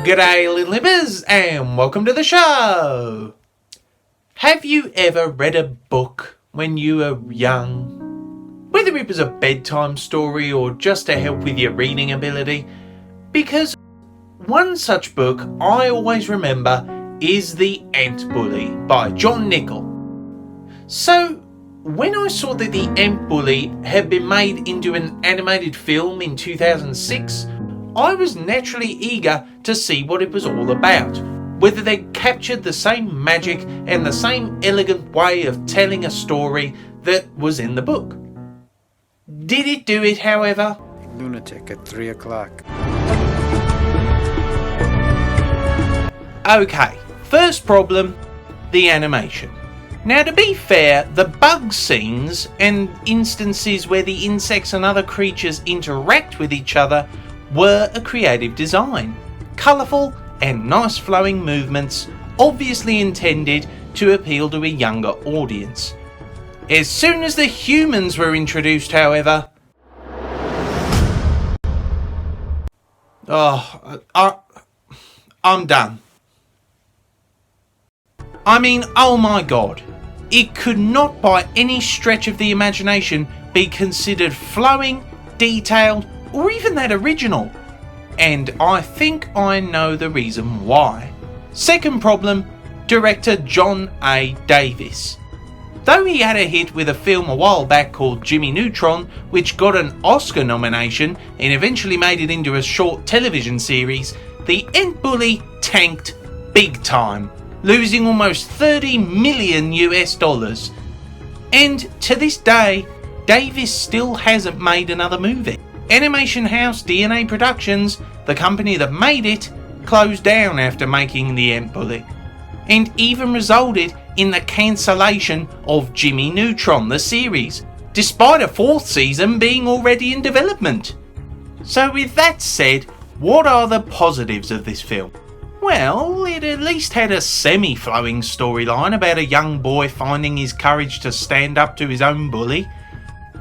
G'day little lippers and welcome to the show! Have you ever read a book when you were young? Whether it was a bedtime story or just to help with your reading ability? Because one such book I always remember is The Ant Bully by John Nichol. So when I saw that The Ant Bully had been made into an animated film in 2006, I was naturally eager to see what it was all about, whether they captured the same magic and the same elegant way of telling a story that was in the book. Did it do it, however? Lunatic at 3 o'clock. Okay, first problem, the animation. Now to be fair, the bug scenes and instances where the insects and other creatures interact with each other were a creative design. Colourful and nice flowing movements, obviously intended to appeal to a younger audience. As soon as the humans were introduced, however, I'm done. I mean, oh my god, it could not by any stretch of the imagination be considered flowing, detailed, or even that original. And I think I know the reason why. Second problem, director John A. Davis. Though he had a hit with a film a while back called Jimmy Neutron, which got an Oscar nomination and eventually made it into a short television series, The Ant Bully tanked big time, losing almost $30 million US. And to this day, Davis still hasn't made another movie. Animation house DNA Productions, the company that made it, closed down after making The Ant Bully, and even resulted in the cancellation of Jimmy Neutron, the series, despite a fourth season being already in development. So with that said, what are the positives of this film? Well, it at least had a semi-flowing storyline about a young boy finding his courage to stand up to his own bully.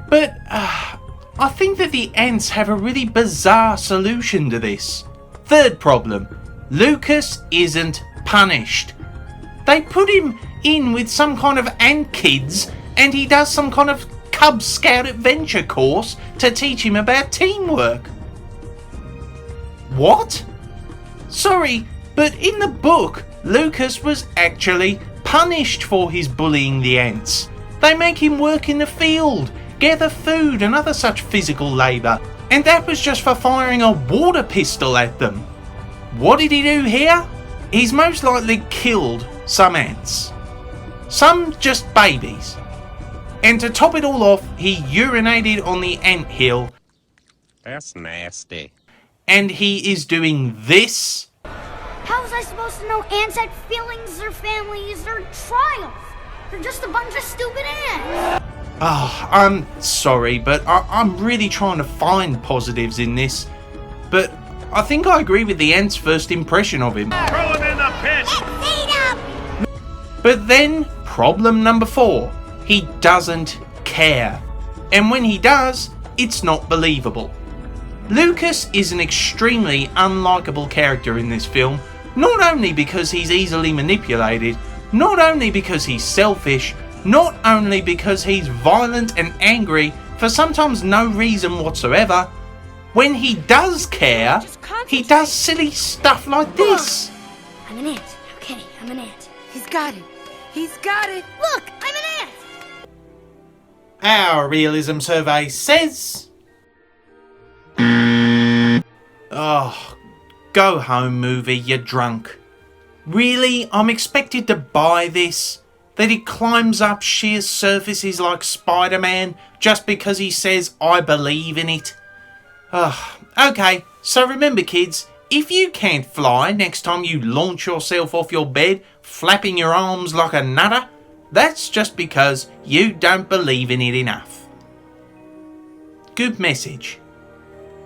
But I think that the ants have a really bizarre solution to this. Third problem, Lucas isn't punished. They put him in with some kind of ant kids and he does some kind of Cub Scout adventure course to teach him about teamwork. What? Sorry, but in the book, Lucas was actually punished for his bullying the ants. They make him work in the field, gather food and other such physical labour, and that was just for firing a water pistol at them. What did he do here? He's most likely killed some ants. Some just babies. And to top it all off, he urinated on the anthill. That's nasty. And he is doing this. How was I supposed to know ants had feelings or families or trials? They're just a bunch of stupid ants. I'm sorry, but I'm really trying to find positives in this. But I think I agree with the ants' first impression of him. Throw him in the pit! Let's eat 'em! But then, problem number 4. He doesn't care. And when he does, it's not believable. Lucas is an extremely unlikable character in this film, not only because he's easily manipulated, not only because he's selfish, not only because he's violent and angry for sometimes no reason whatsoever. When he does care, he does silly stuff like this. I'm an ant. Okay, I'm an ant. He's got it. He's got it. Look, I'm an ant. Our realism survey says... Oh, go home movie, you're drunk. Really? I'm expected to buy this? That he climbs up sheer surfaces like Spider-Man just because he says, I believe in it? Okay, so remember kids, if you can't fly next time you launch yourself off your bed, flapping your arms like a nutter, that's just because you don't believe in it enough. Good message.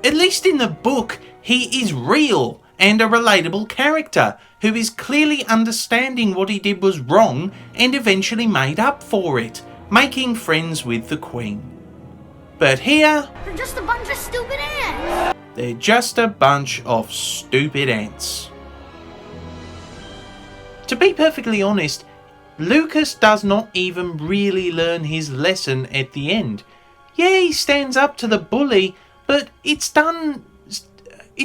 At least in the book, he is real and a relatable character who is clearly understanding what he did was wrong and eventually made up for it, making friends with the Queen. But here, they're just a bunch of stupid ants. They're just a bunch of stupid ants. To be perfectly honest, Lucas does not even really learn his lesson at the end. Yeah, he stands up to the bully, but it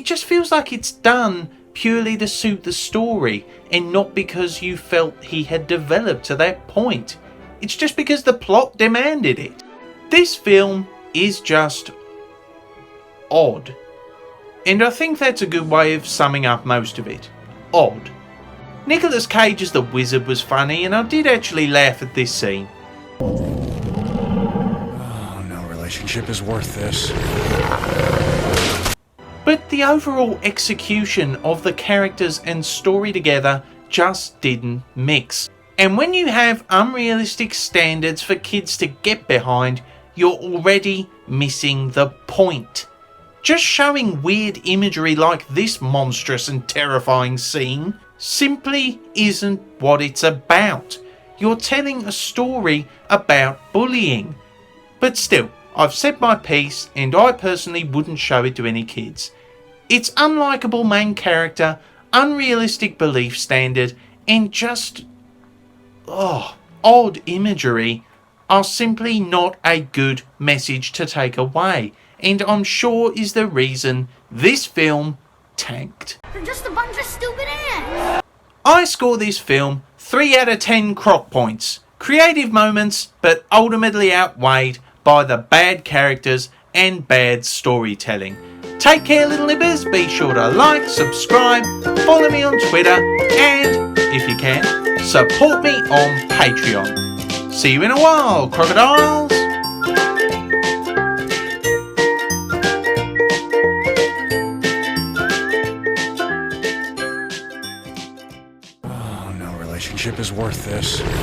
just feels like it's done purely to suit the story and not because you felt he had developed to that point. It's just because the plot demanded it. This film is just odd. And I think that's a good way of summing up most of it. Odd. Nicolas Cage as the wizard was funny, and I did actually laugh at this scene. Oh, no relationship is worth this. But the overall execution of the characters and story together just didn't mix. And when you have unrealistic standards for kids to get behind, you're already missing the point. Just showing weird imagery like this monstrous and terrifying scene simply isn't what it's about. You're telling a story about bullying. But still, I've said my piece, and I personally wouldn't show it to any kids. Its unlikable main character, unrealistic belief standard, and just odd imagery are simply not a good message to take away, and I'm sure is the reason this film tanked. They're just a bunch of stupid ants. I score this film 3 out of 10 Croc points. Creative moments, but ultimately outweighed by the bad characters and bad storytelling. Take care, little nippers. Be sure to like, subscribe, follow me on Twitter, and, if you can, support me on Patreon. See you in a while, crocodiles! Oh, no relationship is worth this.